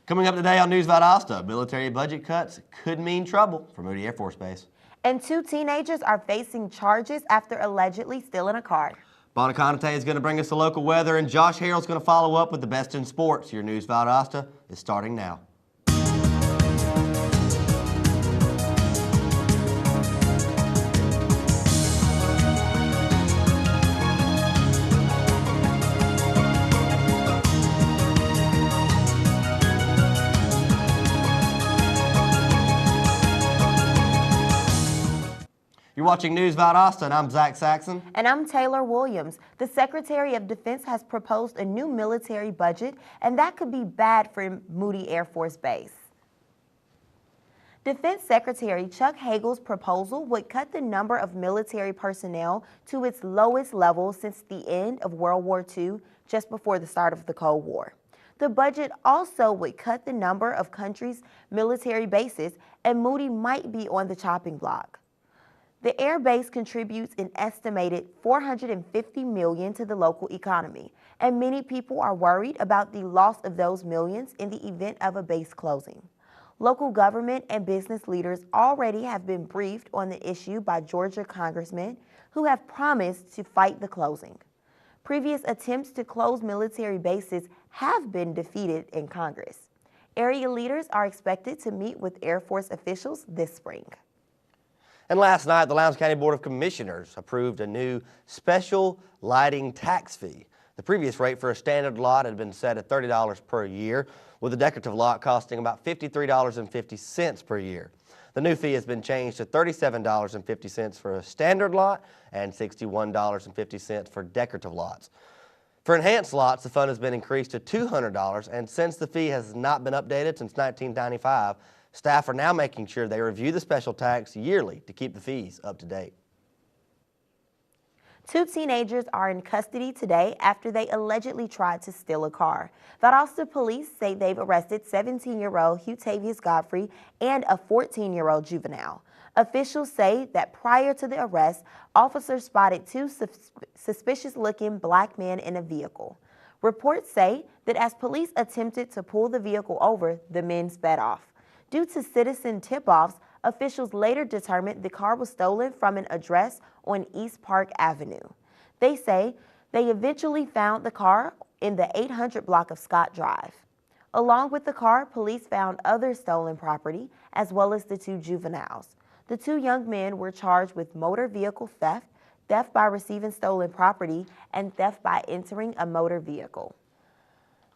Coming up today on News Valdosta, military budget cuts could mean trouble for Moody Air Force Base. And 2 teenagers are facing charges after allegedly stealing a car. Bonaconte is going to bring us the local weather, and Josh Harrell's going to follow up with the best in sports. Your News Valdosta is starting now. You're watching News Valdosta, and I'm Zach Saxon. And I'm Taylor Williams. The Secretary of Defense has proposed a new military budget, and that could be bad for Moody Air Force Base. Defense Secretary Chuck Hagel's proposal would cut the number of military personnel to its lowest level since the end of World War II, just before the start of the Cold War. The budget also would cut the number of countries' military bases, and Moody might be on the chopping block. The air base contributes an estimated $450 million to the local economy, and many people are worried about the loss of those millions in the event of a base closing. Local government and business leaders already have been briefed on the issue by Georgia congressmen who have promised to fight the closing. Previous attempts to close military bases have been defeated in Congress. Area leaders are expected to meet with Air Force officials this spring. And last night, the Lowndes County Board of Commissioners approved a new special lighting tax fee. The previous rate for a standard lot had been set at $30 per year, with a decorative lot costing about $53.50 per year. The new fee has been changed to $37.50 for a standard lot and $61.50 for decorative lots. For enhanced lots, the fund has been increased to $200, and since the fee has not been updated since 1995, staff are now making sure they review the special tax yearly to keep the fees up to date. 2 teenagers are in custody today after they allegedly tried to steal a car. Valdosta police say they've arrested 17-year-old Hutavius Godfrey and a 14-year-old juvenile. Officials say that prior to the arrest, officers spotted 2 suspicious-looking black men in a vehicle. Reports say that as police attempted to pull the vehicle over, the men sped off. Due to citizen tip-offs, officials later determined the car was stolen from an address on East Park Avenue. They say they eventually found the car in the 800 block of Scott Drive. Along with the car, police found other stolen property, as well as the 2 juveniles. The 2 young men were charged with motor vehicle theft, theft by receiving stolen property, and theft by entering a motor vehicle.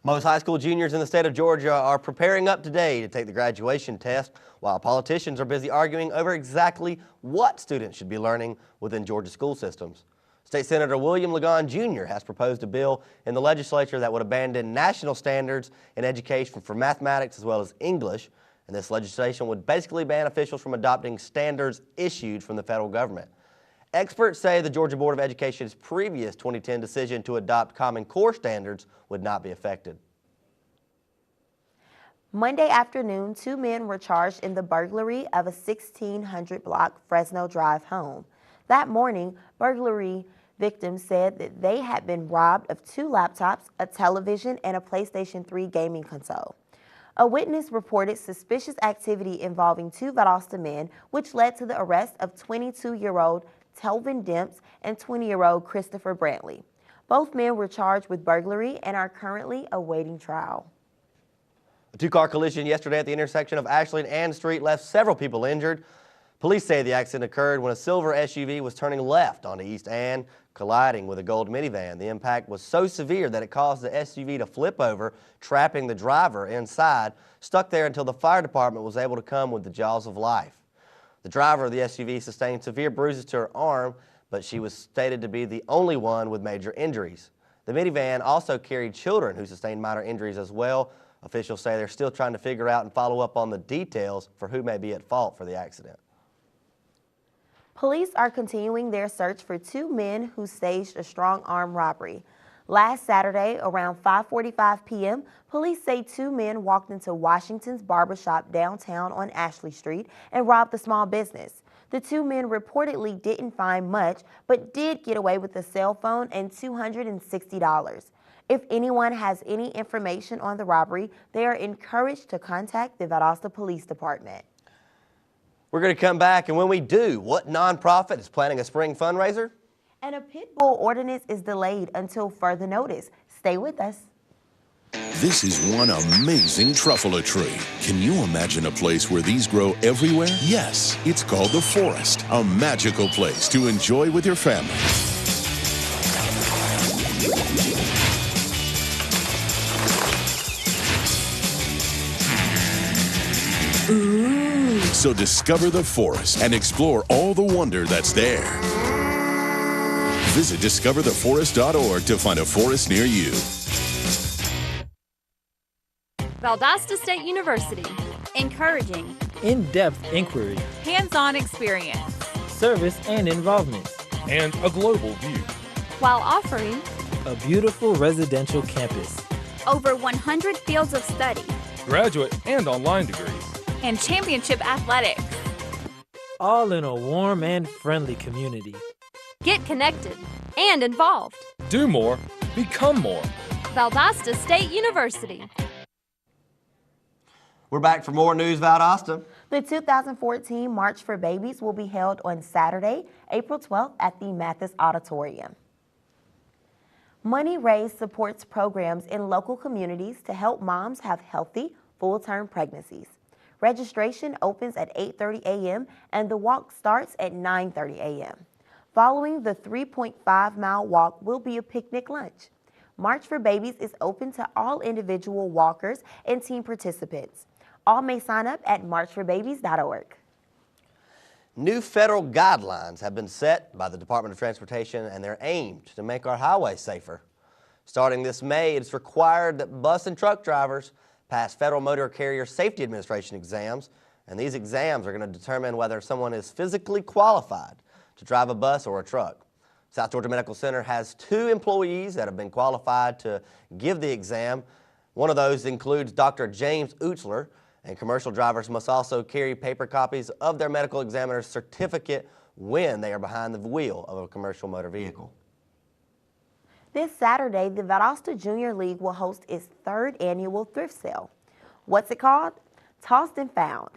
Most high school juniors in the state of Georgia are preparing up today to take the graduation test, while politicians are busy arguing over exactly what students should be learning within Georgia school systems. State Senator William Ligon Jr. has proposed a bill in the legislature that would abandon national standards in education for mathematics as well as English, and this legislation would basically ban officials from adopting standards issued from the federal government. Experts say the Georgia Board of Education's previous 2010 decision to adopt Common Core standards would not be affected. Monday afternoon, 2 men were charged in the burglary of a 1600 block Fresno Drive home. That morning, burglary victims said that they had been robbed of 2 laptops, a television, and a PlayStation 3 gaming console. A witness reported suspicious activity involving 2 Valdosta men, which led to the arrest of 22-year-old Telvin Demps and 20-year-old Christopher Brantley. Both men were charged with burglary and are currently awaiting trial. A 2-car collision yesterday at the intersection of Ashley and Ann Street left several people injured. Police say the accident occurred when a silver SUV was turning left onto East Ann, colliding with a gold minivan. The impact was so severe that it caused the SUV to flip over, trapping the driver inside, stuck there until the fire department was able to come with the jaws of life. The driver of the SUV sustained severe bruises to her arm, but she was stated to be the only one with major injuries. The minivan also carried children who sustained minor injuries as well. Officials say they're still trying to figure out and follow up on the details for who may be at fault for the accident. Police are continuing their search for 2 men who staged a strong arm robbery. Last Saturday, around 5:45 p.m., police say 2 men walked into Washington's barbershop downtown on Ashley Street and robbed the small business. The 2 men reportedly didn't find much, but did get away with a cell phone and $260. If anyone has any information on the robbery, they are encouraged to contact the Valdosta Police Department. We're going to come back, and when we do, what nonprofit is planning a spring fundraiser? And a pit bull ordinance is delayed until further notice. Stay with us. This is one amazing truffula tree. Can you imagine a place where these grow everywhere? Yes, it's called the forest, a magical place to enjoy with your family. Ooh. So discover the forest and explore all the wonder that's there. Visit discovertheforest.org to find a forest near you. Valdosta State University. Encouraging, in-depth inquiry, hands-on experience, service and involvement, and a global view, While offering a beautiful residential campus, over 100 fields of study, graduate and online degrees, and championship athletics. all in a warm and friendly community. Get connected and involved. do more, become more. Valdosta State University. We're back for more News Valdosta. The 2014 March for Babies will be held on Saturday, April 12th at the Mathis Auditorium. Money raised supports programs in local communities to help moms have healthy, full-term pregnancies. Registration opens at 8:30 a.m. and the walk starts at 9:30 a.m. Following the 3.5-mile walk will be a picnic lunch. March for Babies is open to all individual walkers and team participants. All may sign up at marchforbabies.org. New federal guidelines have been set by the Department of Transportation, and they're aimed to make our highways safer. Starting this May, it's required that bus and truck drivers pass Federal Motor Carrier Safety Administration exams, and these exams are going to determine whether someone is physically qualified to drive a bus or a truck. South Georgia Medical Center has 2 employees that have been qualified to give the exam. One of those includes Dr. James Uchler, and commercial drivers must also carry paper copies of their medical examiner's certificate when they are behind the wheel of a commercial motor vehicle. This Saturday, the Valdosta Junior League will host its 3rd annual thrift sale. What's it called? Tossed and Found.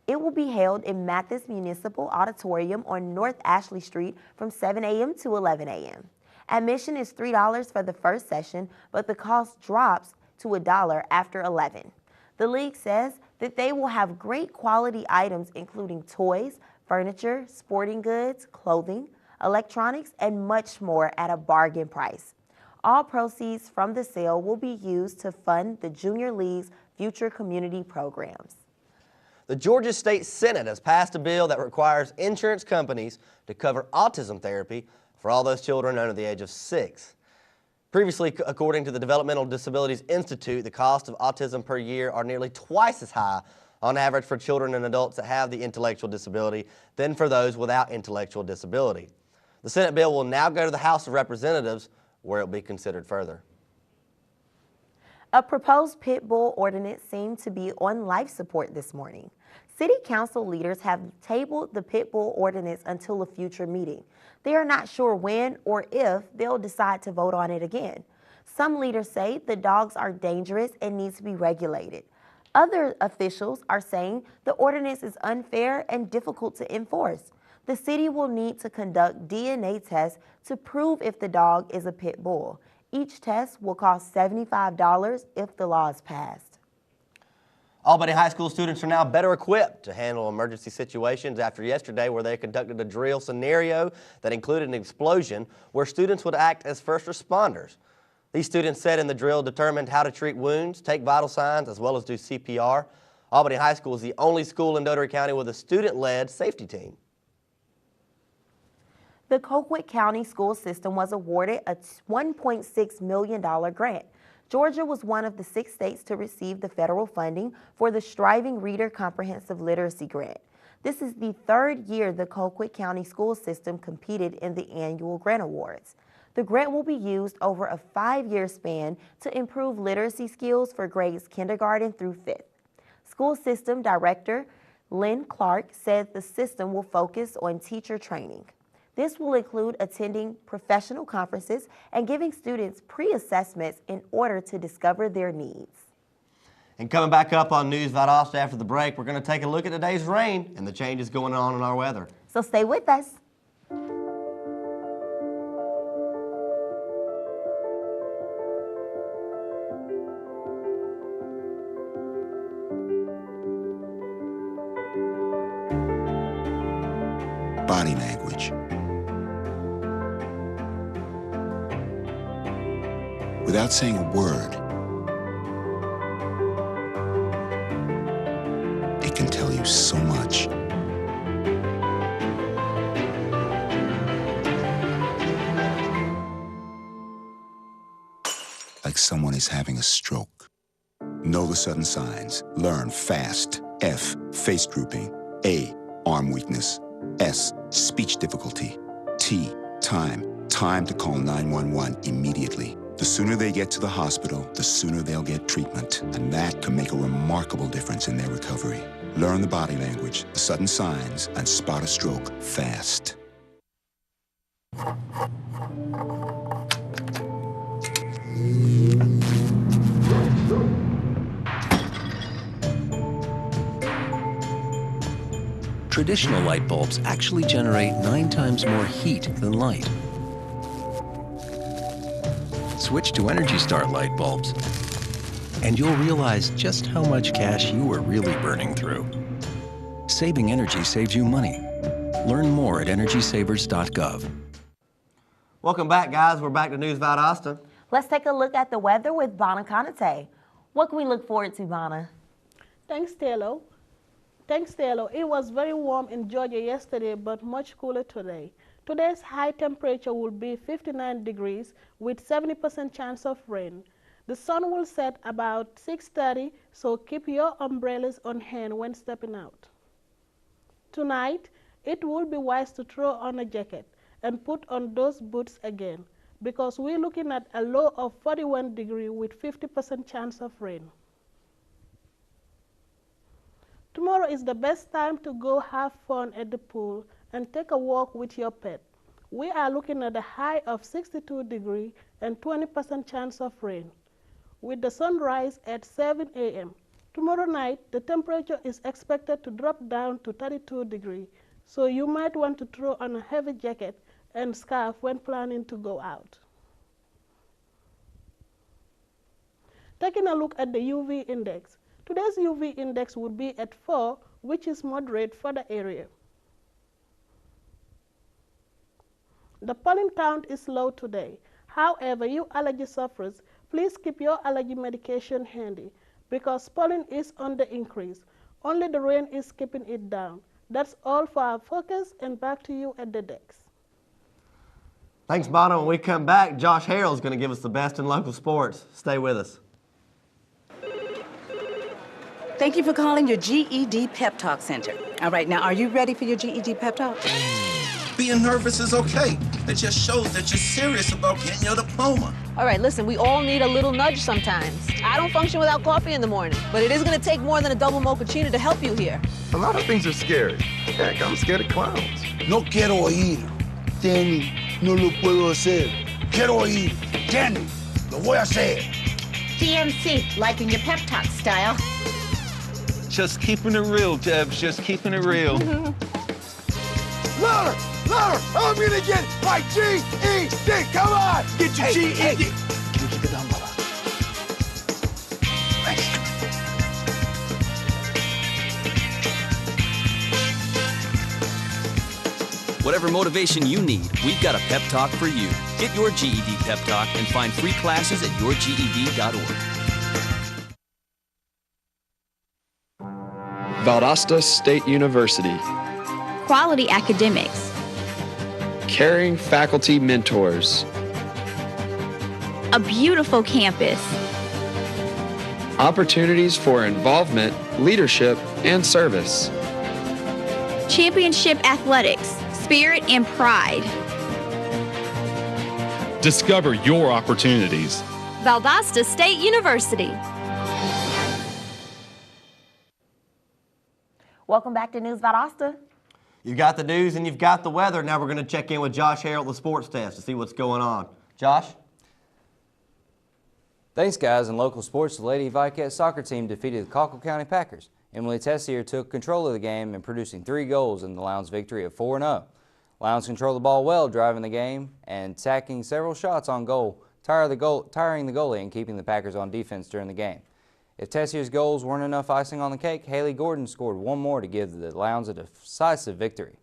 It will be held in Mathis Municipal Auditorium on North Ashley Street from 7 a.m. to 11 a.m. Admission is $3 for the first session, but the cost drops to $1 after 11. The league says that they will have great quality items including toys, furniture, sporting goods, clothing, electronics, and much more at a bargain price. All proceeds from the sale will be used to fund the Junior League's future community programs. The Georgia State Senate has passed a bill that requires insurance companies to cover autism therapy for all those children under the age of 6. Previously, according to the Developmental Disabilities Institute, the cost of autism per year are nearly twice as high on average for children and adults that have the intellectual disability than for those without intellectual disability. The Senate bill will now go to the House of Representatives, where it will be considered further. A proposed pit bull ordinance seemed to be on life support this morning. City Council leaders have tabled the pit bull ordinance until a future meeting. They are not sure when or if they'll decide to vote on it again. Some leaders say the dogs are dangerous and need to be regulated. Other officials are saying the ordinance is unfair and difficult to enforce. The city will need to conduct DNA tests to prove if the dog is a pit bull. Each test will cost $75 if the law is passed. Albany High School students are now better equipped to handle emergency situations after yesterday, where they conducted a drill scenario that included an explosion where students would act as first responders. These students said in the drill determined how to treat wounds, take vital signs, as well as do CPR. Albany High School is the only school in Dougherty County with a student-led safety team. The Colquitt County school system was awarded a $1.6 million grant. Georgia was one of the 6 states to receive the federal funding for the Striving Reader Comprehensive Literacy Grant. This is the 3rd year the Colquitt County school system competed in the annual grant awards. The grant will be used over a 5-year span to improve literacy skills for grades kindergarten through 5th. School system director Lynn Clark said the system will focus on teacher training. This will include attending professional conferences and giving students pre-assessments in order to discover their needs. And coming back up on News Valdosta after the break, we're going to take a look at today's rain and the changes going on in our weather. So stay with us. Body language. Without saying a word, it can tell you so much. Like someone is having a stroke. Know the sudden signs. Learn fast. F, face drooping. A, arm weakness. S, speech difficulty. T, time. Time to call 911 immediately. The sooner they get to the hospital, the sooner they'll get treatment. And that can make a remarkable difference in their recovery. Learn the body language, the sudden signs, and spot a stroke fast. Traditional light bulbs actually generate 9 times more heat than light. Switch to Energy Star light bulbs, and you'll realize just how much cash you are really burning through. Saving energy saves you money. Learn more at EnergySavers.gov. Welcome back, guys. We're back to News Valdosta. Let's take a look at the weather with Bonna Conate. What can we look forward to, Bonna? Thanks, Taylor. It was very warm in Georgia yesterday, but much cooler today. Today's high temperature will be 59 degrees with 70% chance of rain. The sun will set about 6:30, so keep your umbrellas on hand when stepping out. Tonight, it will be wise to throw on a jacket and put on those boots again, because we're looking at a low of 41 degrees with 50% chance of rain. Tomorrow is the best time to go have fun at the pool and take a walk with your pet. We are looking at a high of 62 degrees and 20% chance of rain, with the sunrise at 7 a.m. Tomorrow night, the temperature is expected to drop down to 32 degrees, so you might want to throw on a heavy jacket and scarf when planning to go out. Taking a look at the UV index. Today's UV index would be at 4, which is moderate for the area. The pollen count is low today. However, you allergy sufferers, please keep your allergy medication handy because pollen is on the increase. Only the rain is keeping it down. That's all for our focus, and back to you at the decks. Thanks, Bono. When we come back, Josh Harrell's going to give us the best in local sports. Stay with us. Thank you for calling your GED Pep Talk Center. All right, now, are you ready for your GED Pep Talk? Being nervous is okay. It just shows that you're serious about getting your diploma. All right, listen, we all need a little nudge sometimes. I don't function without coffee in the morning, but it is going to take more than a double mochaccino to help you here. A lot of things are scary. Heck, I'm scared of clowns. No quiero oír. Danny, no lo puedo hacer. Quiero oír. Danny, lo voy a hacer. DMC, liking your pep talk style. Just keeping it real, Debs. Just keeping it real. Louder! Louder! I'm gonna get my GED! Come on! Get your GED! Hey. Keep it down, brother. Thanks. Whatever motivation you need, we've got a pep talk for you. Get your GED pep talk and find free classes at yourged.org. Valdosta State University. Quality academics. Caring faculty mentors. A beautiful campus. Opportunities for involvement, leadership, and service. Championship athletics, spirit and pride. Discover your opportunities. Valdosta State University. Welcome back to News Valdosta. You've got the news and you've got the weather. Now we're going to check in with Josh Harrell at the sports desk to see what's going on. Josh? Thanks, guys. In local sports, the Lady Vicat soccer team defeated the Cockle County Packers. Emily Tessier took control of the game and producing 3 goals in the Lions' victory of 4-0. Lions controlled the ball well, driving the game and tacking several shots on goal, tiring the goalie and keeping the Packers on defense during the game. If Tessier's goals weren't enough icing on the cake, Haley Gordon scored 1 more to give the Lions a decisive victory.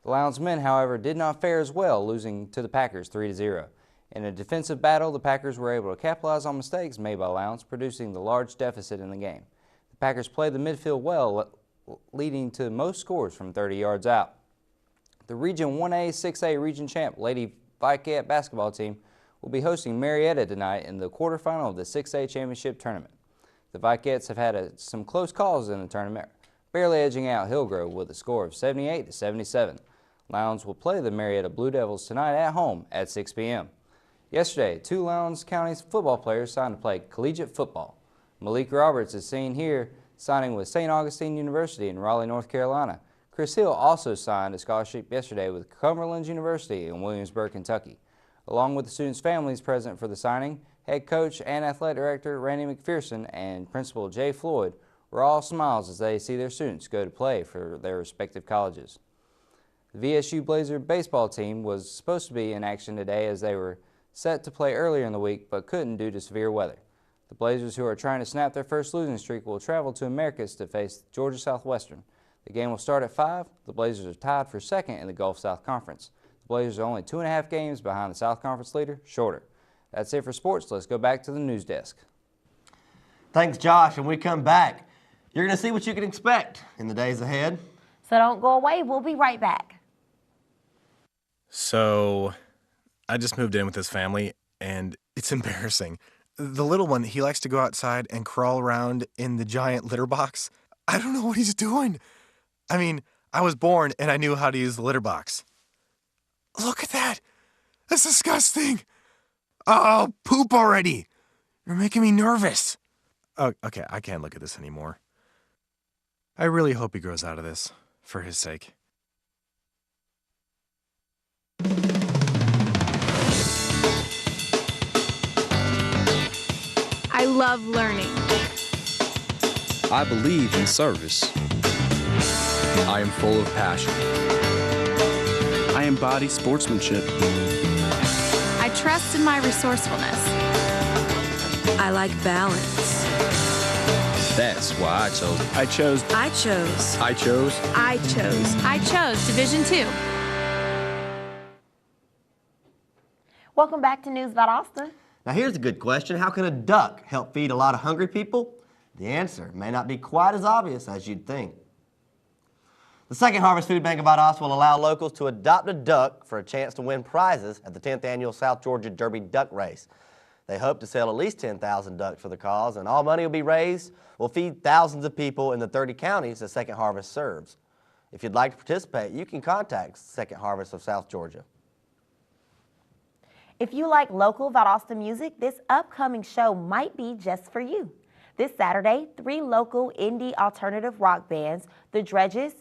The Lions men, however, did not fare as well, losing to the Packers 3-0. In a defensive battle, the Packers were able to capitalize on mistakes made by Lions, producing the large deficit in the game. The Packers played the midfield well, leading to most scores from 30 yards out. The Region 1A 6A region champ Lady Vicat basketball team will be hosting Marietta tonight in the quarterfinal of the 6A championship tournament. The Vicats have had some close calls in the tournament, barely edging out Hillgrove with a score of 78-77. Lions will play the Marietta Blue Devils tonight at home at 6 p.m. Yesterday, 2 Lowndes County football players signed to play collegiate football. Malik Roberts is seen here signing with St. Augustine University in Raleigh, North Carolina. Chris Hill also signed a scholarship yesterday with Cumberland University in Williamsburg, Kentucky. Along with the students' families present for the signing, head coach and athletic director Randy McPherson and principal Jay Floyd were all smiles as they see their students go to play for their respective colleges. The VSU Blazer baseball team was supposed to be in action today as they were set to play earlier in the week but couldn't due to severe weather. The Blazers, who are trying to snap their first losing streak, will travel to Americus to face Georgia Southwestern. The game will start at 5. The Blazers are tied for second in the Gulf South Conference. The Blazers are only 2.5 games behind the South Conference leader, Shorter. That's it for sports. Let's go back to the news desk. Thanks, Josh. And when we come back, you're going to see what you can expect in the days ahead. So don't go away. We'll be right back. So I just moved in with this family, and it's embarrassing. The little one, he likes to go outside and crawl around in the giant litter box. I don't know what he's doing. I mean, I was born and I knew how to use the litter box. Look at that. That's disgusting. Oh, poop already. You're making me nervous. Oh, okay, I can't look at this anymore. I really hope he grows out of this, for his sake. I love learning. I believe in service. I am full of passion. I embody sportsmanship. I trust in my resourcefulness. I like balance. That's why I chose. I chose Division 2. Welcome back to News Valdosta. Now here's a good question. How can a duck help feed a lot of hungry people? The answer may not be quite as obvious as you'd think. The Second Harvest Food Bank of Valdosta will allow locals to adopt a duck for a chance to win prizes at the 10th Annual South Georgia Derby Duck Race. They hope to sell at least 10,000 ducks for the cause, and all money will be raised will feed thousands of people in the 30 counties that Second Harvest serves. If you'd like to participate, you can contact Second Harvest of South Georgia. If you like local Valdosta music, this upcoming show might be just for you. This Saturday, 3 local indie alternative rock bands, The Dredges,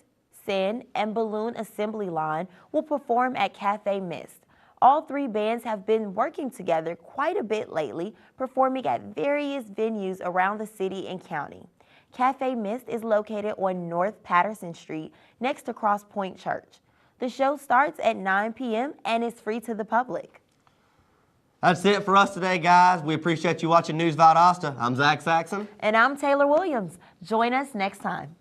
Sin, and Balloon Assembly Line, will perform at Cafe Mist. All 3 bands have been working together quite a bit lately, performing at various venues around the city and county. Cafe Mist is located on North Patterson Street, next to Cross Point Church. The show starts at 9 p.m. and is free to the public. That's it for us today, guys. We appreciate you watching News Valdosta. I'm Zach Saxon. And I'm Taylor Williams. Join us next time.